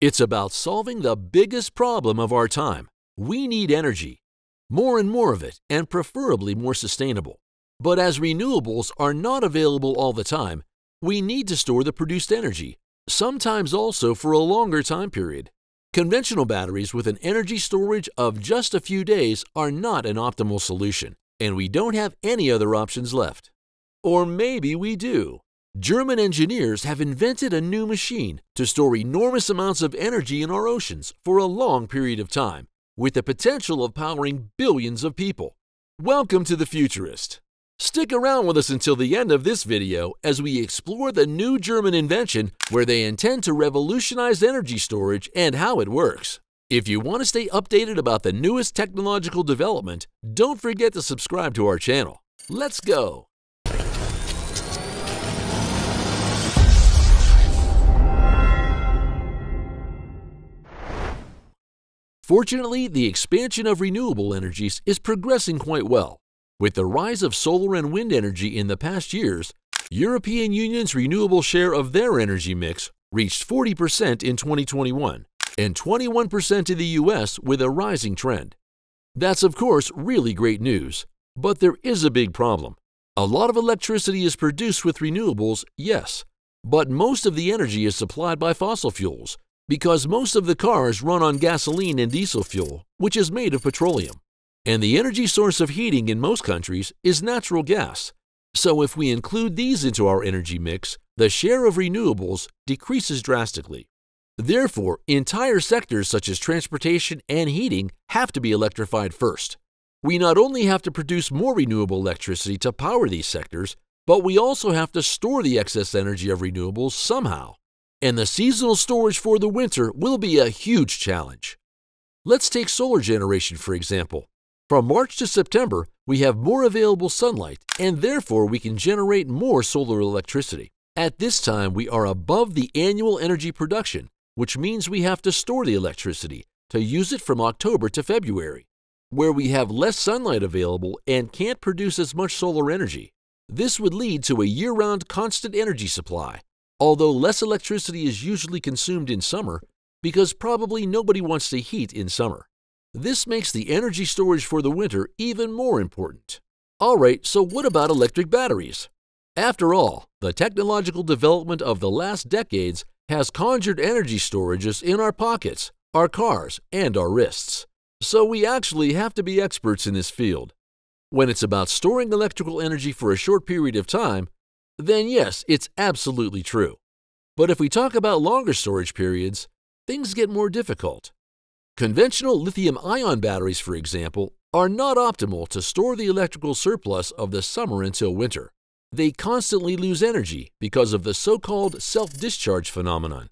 It's about solving the biggest problem of our time. We need energy, more and more of it, and preferably more sustainable. But as renewables are not available all the time, we need to store the produced energy, sometimes also for a longer time period. Conventional batteries with an energy storage of just a few days are not an optimal solution, and we don't have any other options left. Or maybe we do. German engineers have invented a new machine to store enormous amounts of energy in our oceans for a long period of time, with the potential of powering billions of people. Welcome to the Futurist. Stick around with us until the end of this video as we explore the new German invention where they intend to revolutionize energy storage and how it works. If you want to stay updated about the newest technological development, don't forget to subscribe to our channel. Let's go! Fortunately, the expansion of renewable energies is progressing quite well. With the rise of solar and wind energy in the past years, European Union's renewable share of their energy mix reached 40% in 2021 and 21% in the US with a rising trend. That's of course really great news, but there is a big problem. A lot of electricity is produced with renewables, yes, but most of the energy is supplied by fossil fuels because most of the cars run on gasoline and diesel fuel, which is made of petroleum. And the energy source of heating in most countries is natural gas. So if we include these into our energy mix, the share of renewables decreases drastically. Therefore, entire sectors such as transportation and heating have to be electrified first. We not only have to produce more renewable electricity to power these sectors, but we also have to store the excess energy of renewables somehow. And the seasonal storage for the winter will be a huge challenge. Let's take solar generation for example. From March to September, we have more available sunlight, and therefore we can generate more solar electricity. At this time, we are above the annual energy production, which means we have to store the electricity to use it from October to February, where we have less sunlight available and can't produce as much solar energy. This would lead to a year-round constant energy supply, although less electricity is usually consumed in summer because probably nobody wants to heat in summer. This makes the energy storage for the winter even more important. Alright, so what about electric batteries? After all, the technological development of the last decades has conjured energy storages in our pockets, our cars, and our wrists. So we actually have to be experts in this field. When it's about storing electrical energy for a short period of time, then yes, it's absolutely true. But if we talk about longer storage periods, things get more difficult. Conventional lithium-ion batteries, for example, are not optimal to store the electrical surplus of the summer until winter. They constantly lose energy because of the so-called self-discharge phenomenon.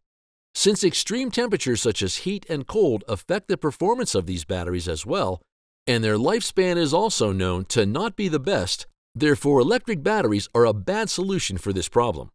Since extreme temperatures such as heat and cold affect the performance of these batteries as well, and their lifespan is also known to not be the best, therefore electric batteries are a bad solution for this problem.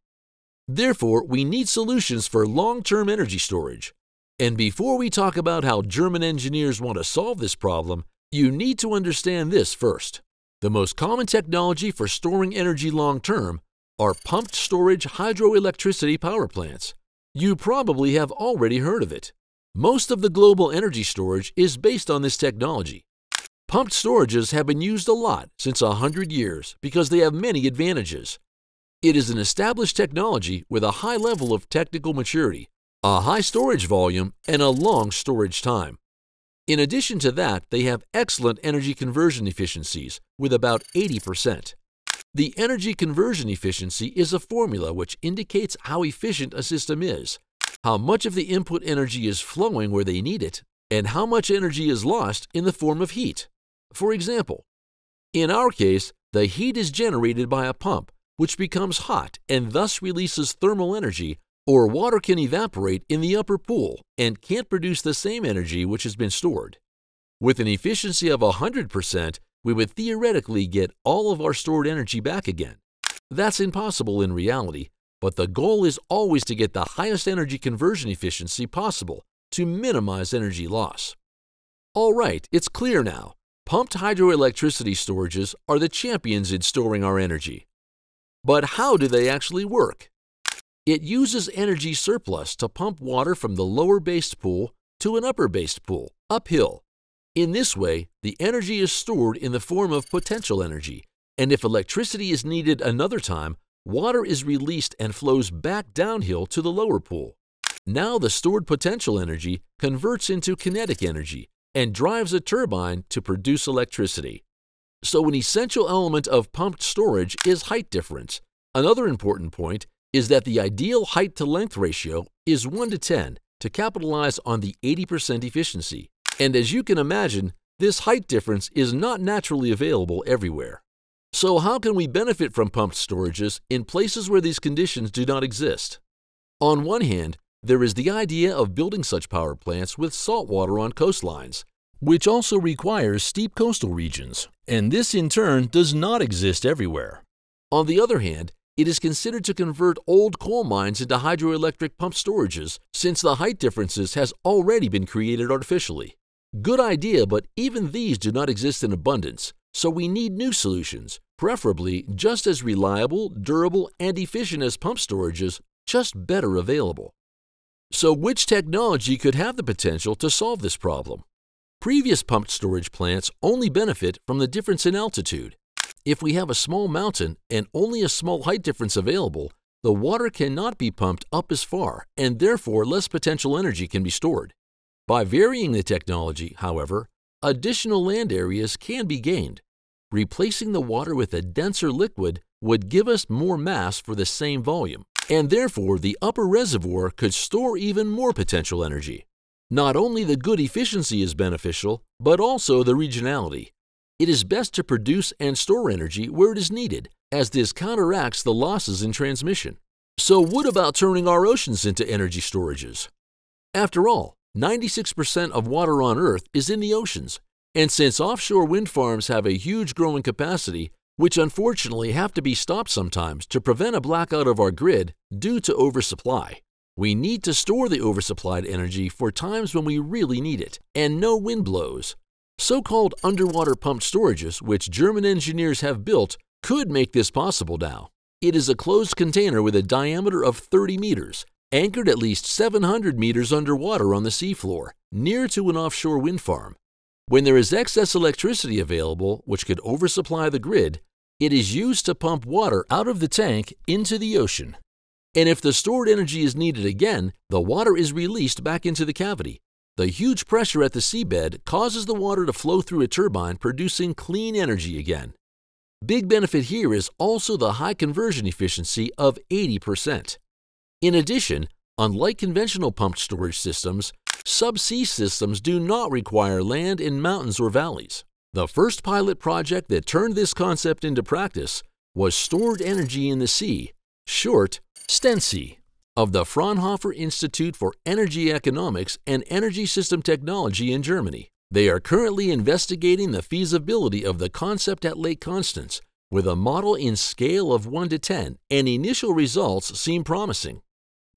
Therefore, we need solutions for long-term energy storage. And before we talk about how German engineers want to solve this problem, you need to understand this first. The most common technology for storing energy long-term are pumped storage hydroelectricity power plants. You probably have already heard of it. Most of the global energy storage is based on this technology. Pumped storages have been used a lot since 100 years because they have many advantages. It is an established technology with a high level of technical maturity, a high storage volume, and a long storage time. In addition to that, they have excellent energy conversion efficiencies with about 80%. The energy conversion efficiency is a formula which indicates how efficient a system is, how much of the input energy is flowing where they need it, and how much energy is lost in the form of heat. For example, in our case, the heat is generated by a pump, which becomes hot and thus releases thermal energy, or water can evaporate in the upper pool and can't produce the same energy which has been stored. With an efficiency of 100%, we would theoretically get all of our stored energy back again. That's impossible in reality, but the goal is always to get the highest energy conversion efficiency possible to minimize energy loss. All right, it's clear now. Pumped hydroelectricity storages are the champions in storing our energy. But how do they actually work? It uses energy surplus to pump water from the lower-based pool to an upper-based pool, uphill. In this way, the energy is stored in the form of potential energy, and if electricity is needed another time, water is released and flows back downhill to the lower pool. Now the stored potential energy converts into kinetic energy and drives a turbine to produce electricity. So an essential element of pumped storage is height difference. Another important point is that the ideal height-to-length ratio is 1:10 to capitalize on the 80% efficiency. And as you can imagine, this height difference is not naturally available everywhere. So how can we benefit from pumped storages in places where these conditions do not exist? On one hand, there is the idea of building such power plants with salt water on coastlines, which also requires steep coastal regions, and this in turn does not exist everywhere. On the other hand, it is considered to convert old coal mines into hydroelectric pump storages since the height differences has already been created artificially. Good idea, but even these do not exist in abundance, so we need new solutions, preferably just as reliable, durable, and efficient as pump storages, just better available. So which technology could have the potential to solve this problem? Previous pumped storage plants only benefit from the difference in altitude. If we have a small mountain and only a small height difference available, the water cannot be pumped up as far, and therefore less potential energy can be stored. By varying the technology, however, additional land areas can be gained. Replacing the water with a denser liquid would give us more mass for the same volume, and therefore the upper reservoir could store even more potential energy. Not only the good efficiency is beneficial, but also the regionality. It is best to produce and store energy where it is needed, as this counteracts the losses in transmission. So what about turning our oceans into energy storages? After all, 96% of water on Earth is in the oceans, and since offshore wind farms have a huge growing capacity, which unfortunately have to be stopped sometimes to prevent a blackout of our grid due to oversupply, we need to store the oversupplied energy for times when we really need it and no wind blows. So-called underwater pumped storages, which German engineers have built, could make this possible now. It is a closed container with a diameter of 30 meters, anchored at least 700 meters underwater on the seafloor, near to an offshore wind farm. When there is excess electricity available, which could oversupply the grid, it is used to pump water out of the tank into the ocean. And if the stored energy is needed again, the water is released back into the cavity. The huge pressure at the seabed causes the water to flow through a turbine, producing clean energy again. Big benefit here is also the high conversion efficiency of 80%. In addition, unlike conventional pumped storage systems, subsea systems do not require land in mountains or valleys. The first pilot project that turned this concept into practice was stored energy in the sea, short Stensea, of the Fraunhofer Institute for Energy Economics and Energy System Technology in Germany. They are currently investigating the feasibility of the concept at Lake Constance with a model in scale of 1:10, and initial results seem promising.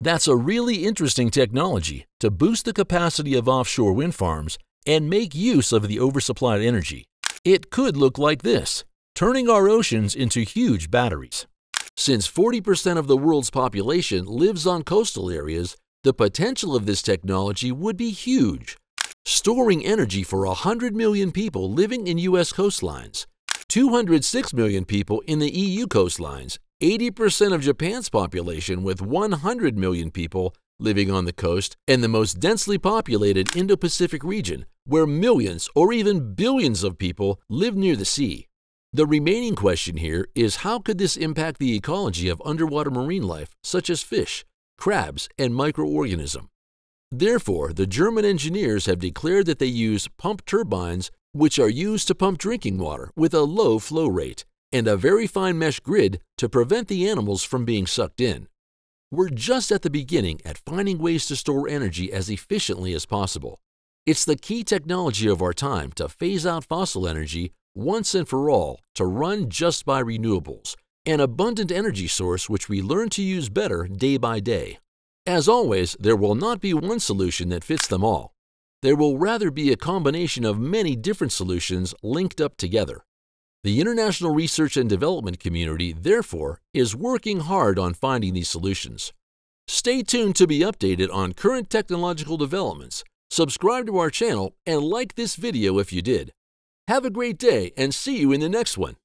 That's a really interesting technology to boost the capacity of offshore wind farms and make use of the oversupplied energy. It could look like this, turning our oceans into huge batteries. Since 40% of the world's population lives on coastal areas, the potential of this technology would be huge. Storing energy for 100 million people living in U.S. coastlines, 206 million people in the EU coastlines, 80% of Japan's population with 100 million people living on the coast, and the most densely populated Indo-Pacific region, where millions or even billions of people live near the sea. The remaining question here is how could this impact the ecology of underwater marine life such as fish, crabs, and microorganisms? Therefore, the German engineers have declared that they use pump turbines which are used to pump drinking water with a low flow rate and a very fine mesh grid to prevent the animals from being sucked in. We're just at the beginning at finding ways to store energy as efficiently as possible. It's the key technology of our time to phase out fossil energy once and for all to run just by renewables, an abundant energy source which we learn to use better day by day. As always, there will not be one solution that fits them all. There will rather be a combination of many different solutions linked up together. The international research and development community, therefore, is working hard on finding these solutions. Stay tuned to be updated on current technological developments. Subscribe to our channel and like this video if you did. Have a great day and see you in the next one.